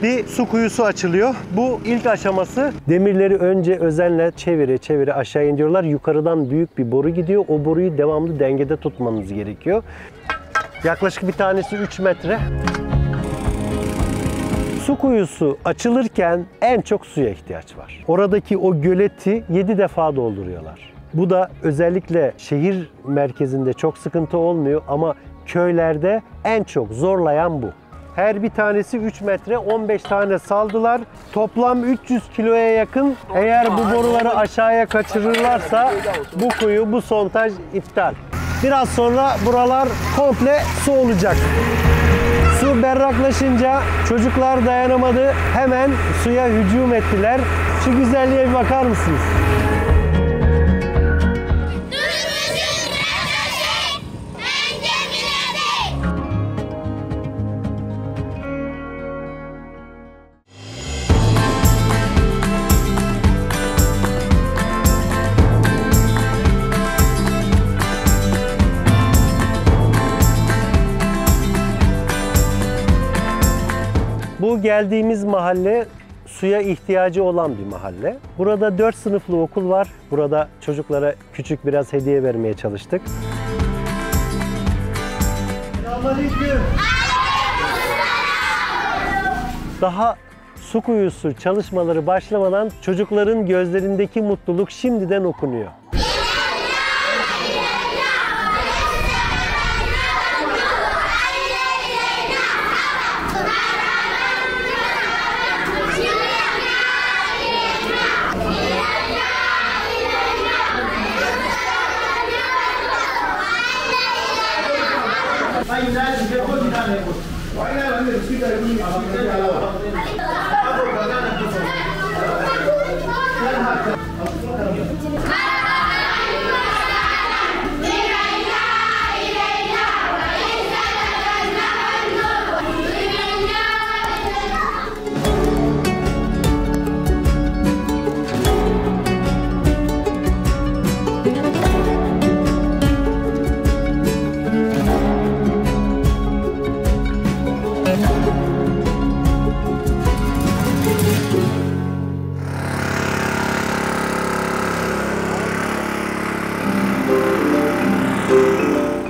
bir su kuyusu açılıyor. Bu ilk aşaması. Demirleri önce özenle çevire çevire aşağı indiriyorlar. Yukarıdan büyük bir boru gidiyor. O boruyu devamlı dengede tutmanız gerekiyor. Yaklaşık bir tanesi 3 metre. Su kuyusu açılırken en çok suya ihtiyaç var. Oradaki o göleti 7 defa dolduruyorlar. Bu da özellikle şehir merkezinde çok sıkıntı olmuyor ama köylerde en çok zorlayan bu. Her bir tanesi 3 metre, 15 tane saldılar. Toplam 300 kiloya yakın. Eğer bu boruları aşağıya kaçırırlarsa bu kuyu, bu sondaj iptal. Biraz sonra buralar komple su olacak. Su berraklaşınca çocuklar dayanamadı. Hemen suya hücum ettiler. Şu güzelliğe bir bakar mısınız? Bu geldiğimiz mahalle suya ihtiyacı olan bir mahalle. Burada 4 sınıflı okul var. Burada çocuklara küçük biraz hediye vermeye çalıştık. Selamünaleyküm. Daha su kuyusu çalışmaları başlamadan çocukların gözlerindeki mutluluk şimdiden okunuyor.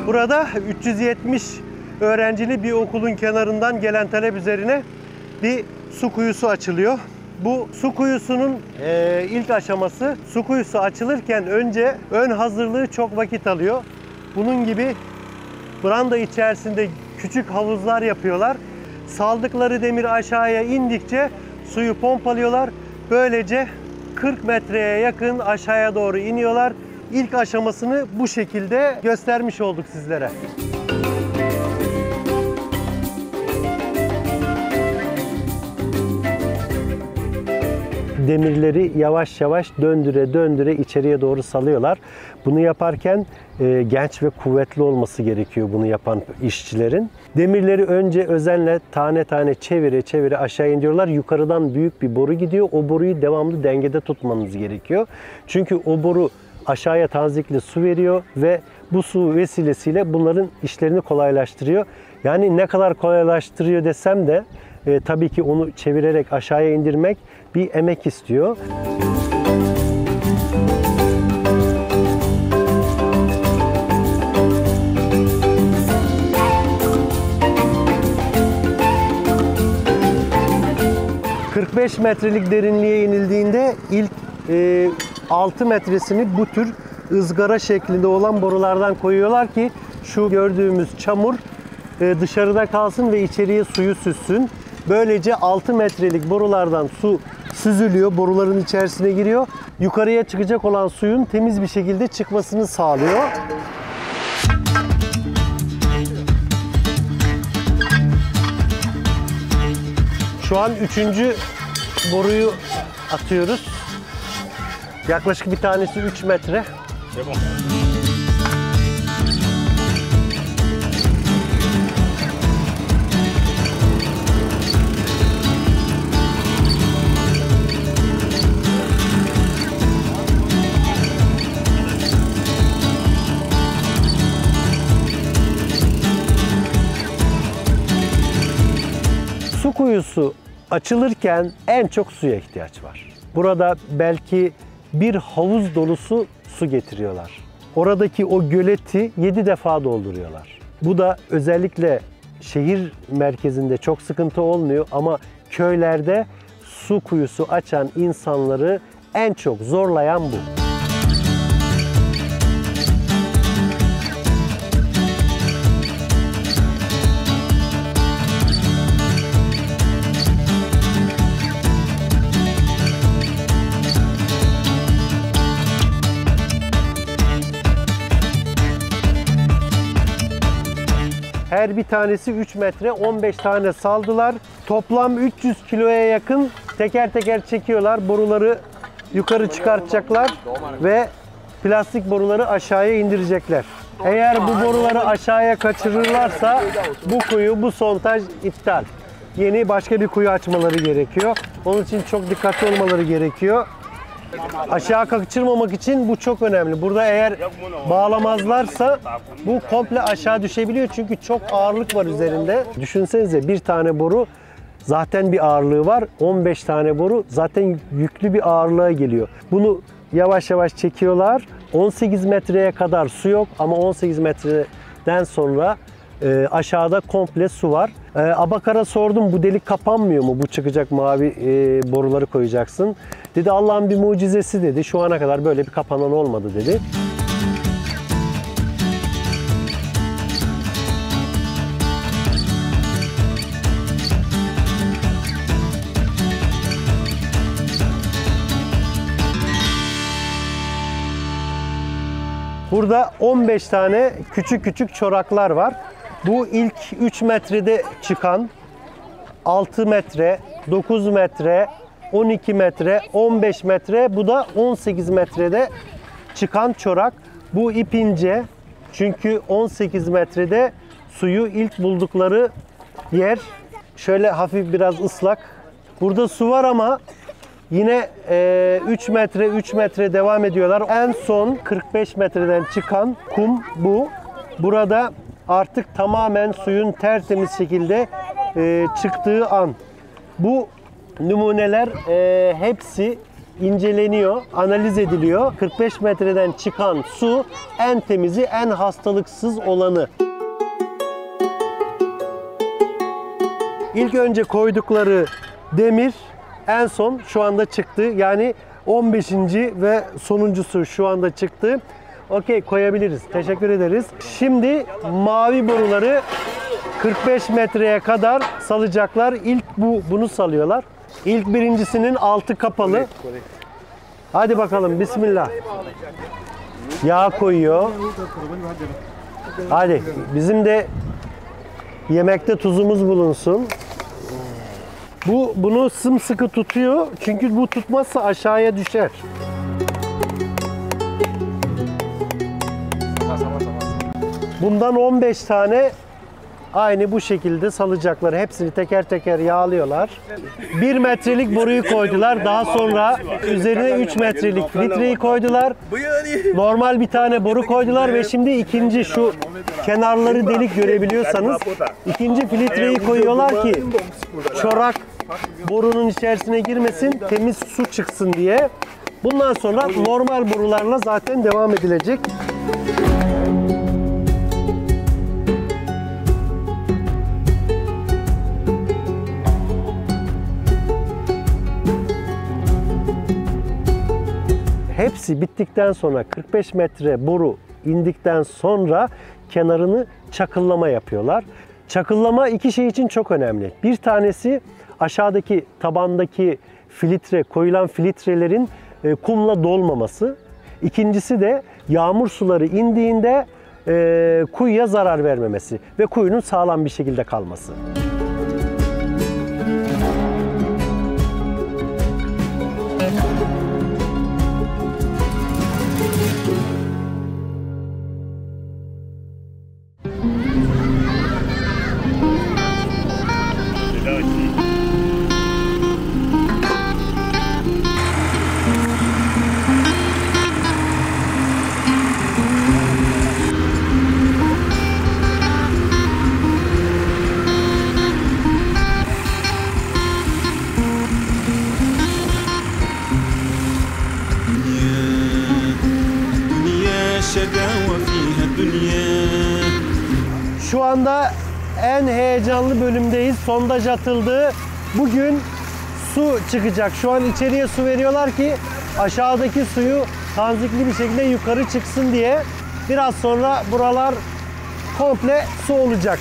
Burada 370 öğrencili bir okulun kenarından gelen talep üzerine bir su kuyusu açılıyor. Bu su kuyusunun ilk aşaması, su kuyusu açılırken önce ön hazırlığı çok vakit alıyor. Bunun gibi branda içerisinde küçük havuzlar yapıyorlar. Saldıkları demir aşağıya indikçe suyu pompalıyorlar. Böylece 40 metreye yakın aşağıya doğru iniyorlar. İlk aşamasını bu şekilde göstermiş olduk sizlere. Demirleri yavaş yavaş döndüre döndüre içeriye doğru salıyorlar. Bunu yaparken genç ve kuvvetli olması gerekiyor bunu yapan işçilerin. Demirleri önce özenle tane tane çevire çevire aşağı indiriyorlar. Yukarıdan büyük bir boru gidiyor. O boruyu devamlı dengede tutmanız gerekiyor. Çünkü o boru aşağıya tazikli su veriyor ve bu su vesilesiyle bunların işlerini kolaylaştırıyor. Yani ne kadar kolaylaştırıyor desem de tabii ki onu çevirerek aşağıya indirmek bir emek istiyor. ...45 metrelik derinliğe inildiğinde ilk 6 metresini bu tür ızgara şeklinde olan borulardan koyuyorlar ki şu gördüğümüz çamur dışarıda kalsın ve içeriye suyu süzsün. Böylece 6 metrelik borulardan su süzülüyor, boruların içerisine giriyor. Yukarıya çıkacak olan suyun temiz bir şekilde çıkmasını sağlıyor. Şu an 3. boruyu atıyoruz. Yaklaşık bir tanesi 3 metre. Tamam. Su kuyusu açılırken en çok suya ihtiyaç var. Burada belki bir havuz dolusu su getiriyorlar. Oradaki o göleti 7 defa dolduruyorlar. Bu da özellikle şehir merkezinde çok sıkıntı olmuyor ama köylerde su kuyusu açan insanları en çok zorlayan bu. Her bir tanesi 3 metre, 15 tane saldılar. Toplam 300 kiloya yakın teker teker çekiyorlar. Boruları yukarı çıkartacaklar ve plastik boruları aşağıya indirecekler. Eğer bu boruları aşağıya kaçırırlarsa bu kuyu, bu sondaj iptal. Yeni başka bir kuyu açmaları gerekiyor. Onun için çok dikkatli olmaları gerekiyor. Aşağı kaçırmamak için bu çok önemli. Burada eğer bağlamazlarsa bu komple aşağı düşebiliyor çünkü çok ağırlık var üzerinde. Düşünsenize bir tane boru zaten bir ağırlığı var. 15 tane boru zaten yüklü bir ağırlığa geliyor. Bunu yavaş yavaş çekiyorlar. 18 metreye kadar su yok ama 18 metreden sonra aşağıda komple su var. Abakar'a sordum bu delik kapanmıyor mu? Bu çıkacak mavi boruları koyacaksın. Dedi Allah'ın bir mucizesi dedi. Şu ana kadar böyle bir kapanan olmadı dedi. Burada 15 tane küçük küçük çoraklar var. Bu ilk 3 metrede çıkan 6 metre, 9 metre, 12 metre, 15 metre, bu da 18 metrede çıkan çorak. Bu ip ince çünkü 18 metrede suyu ilk buldukları yer. Şöyle hafif biraz ıslak. Burada su var ama yine 3 metre, 3 metre devam ediyorlar. En son 45 metreden çıkan kum bu. Burada artık tamamen suyun tertemiz şekilde çıktığı an. Bu numuneler hepsi inceleniyor, analiz ediliyor. 45 metreden çıkan su en temizi, en hastalıksız olanı. İlk önce koydukları demir en son şu anda çıktı. Yani 15. ve sonuncusu şu anda çıktı. Okey, koyabiliriz. Teşekkür ederiz. Şimdi mavi boruları 45 metreye kadar salacaklar. İlk bunu salıyorlar. İlk birincisinin altı kapalı. Hadi bakalım, bismillah. Yağ koyuyor. Hadi bizim de yemekte tuzumuz bulunsun. Bunu sımsıkı tutuyor. Çünkü bu tutmazsa aşağıya düşer. Bundan 15 tane aynı bu şekilde salacaklar. Hepsini teker teker yağlıyorlar. 1 metrelik boruyu koydular. Daha sonra üzerine 3 metrelik filtreyi koydular. Normal bir tane boru koydular ve şimdi ikinci şu kenarları delik görebiliyorsanız ikinci filtreyi koyuyorlar ki çorak borunun içerisine girmesin, temiz su çıksın diye. Bundan sonra normal borularla zaten devam edilecek. Hepsi bittikten sonra 45 metre boru indikten sonra kenarını çakıllama yapıyorlar. Çakıllama iki şey için çok önemli. Bir tanesi aşağıdaki tabandaki filtre, koyulan filtrelerin kumla dolmaması. İkincisi de yağmur suları indiğinde kuyuya zarar vermemesi ve kuyunun sağlam bir şekilde kalması. شقاوة فيها الدنيا. Şu anda en heyecanlı bölümdeyiz. Sondaj atıldı. Bugün su çıkacak. Şu an içeriye su veriyorlar ki aşağıdaki suyu tanzikli bir şekilde yukarı çıksın diye. Biraz sonra buralar komple su olacak.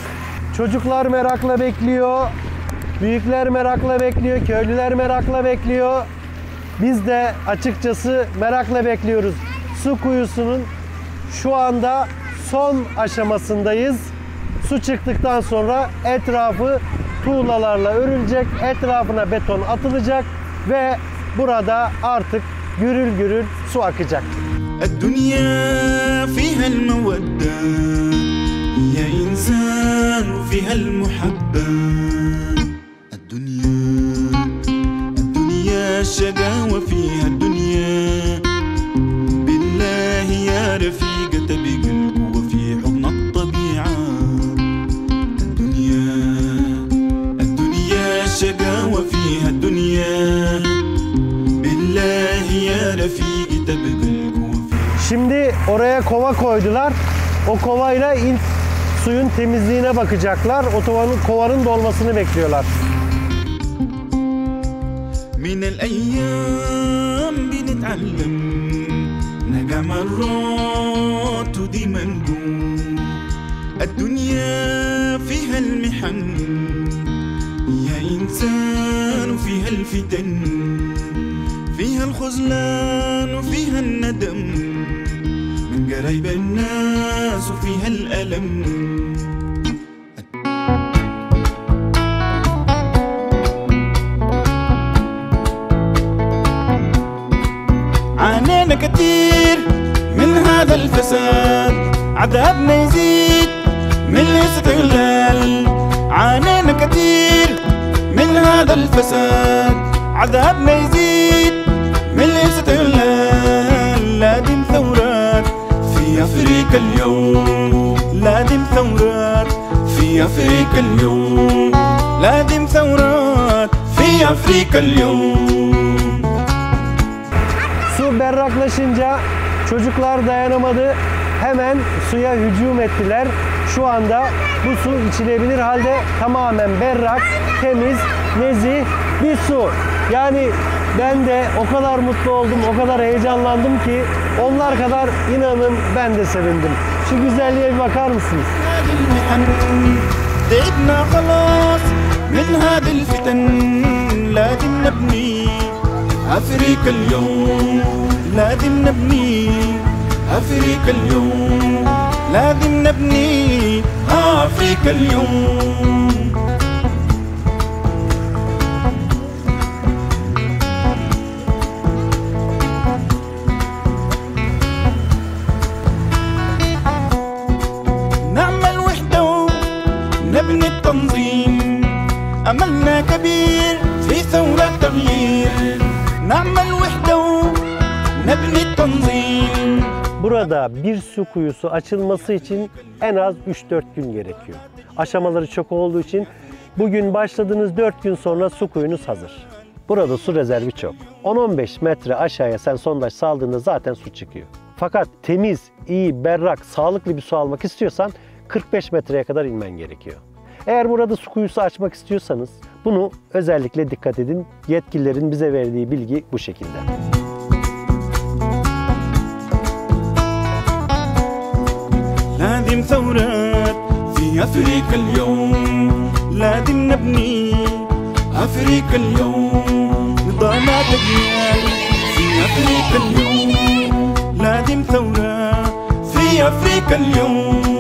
Çocuklar merakla bekliyor. Büyükler merakla bekliyor. Köylüler merakla bekliyor. Biz de açıkçası merakla bekliyoruz. Su kuyusunun şu anda son aşamasındayız. Su çıktıktan sonra etrafı tuğlalarla örülecek, etrafına beton atılacak ve burada artık gürül gürül su akacak. الدنيا فيها المودة يا إنسان وفيها المحبة. الدنيا الشقاوة فيها الدنيا. بالله يا رفيقة بقلبه وفي حضن الطبيعة. الدنيا الشقاوة فيها الدنيا. بالله يا رفيقة بقلبه. Şimdi oraya kova koydular. O kovayla ilk suyun temizliğine bakacaklar. O kovanın dolmasını bekliyorlar. من الأيام بنتعلم نلقى مرات وديما نقوم. الدنيا فيها المحن يا إنسان وفيها الفتن. فيها الخذلان وفيها الندم من قرايب الناس وفيها الألم. عانينا كتير من هذا الفساد. عذابنا يزيد من الاستغلال. عانينا كتير من هذا الفساد. عذابنا يزيد من الاستغلال. لازم ثورات في أفريقيا اليوم. لازم ثورات في أفريقيا اليوم. لازم ثورات في أفريقيا اليوم. Su berraklaşınca çocuklar dayanamadı. Hemen suya hücum ettiler. Şu anda bu su içilebilir halde, tamamen berrak, temiz, nezih bir su. Yani ben de o kadar mutlu oldum, o kadar heyecanlandım ki onlar kadar inanın ben de sevindim. Şu güzelliğe bir bakar mısınız? تعبنا خلاص من هذه الفتن. لازم نبني أفريقيا اليوم. لازم نبني أفريقيا اليوم. لازم نبني أفريقيا اليوم. نعمل وحدة ونبني التنظيم. أملنا كبير في ثورة تغيير. نعمل وحدة ونبني التنظيم. Burada bir su kuyusu açılması için en az 3-4 gün gerekiyor. Aşamaları çok olduğu için bugün başladığınız 4 gün sonra su kuyunuz hazır. Burada su rezervi çok. 10-15 metre aşağıya sen sondaj saldığında zaten su çıkıyor. Fakat temiz, iyi, berrak, sağlıklı bir su almak istiyorsan 45 metreye kadar inmen gerekiyor. Eğer burada su kuyusu açmak istiyorsanız bunu özellikle dikkat edin. Yetkililerin bize verdiği bilgi bu şekilde. لازم ثورات في أفريقيا اليوم. لازم نبني أفريقيا اليوم. نضالات أجيال في أفريقيا اليوم. لازم ثورات في أفريقيا اليوم.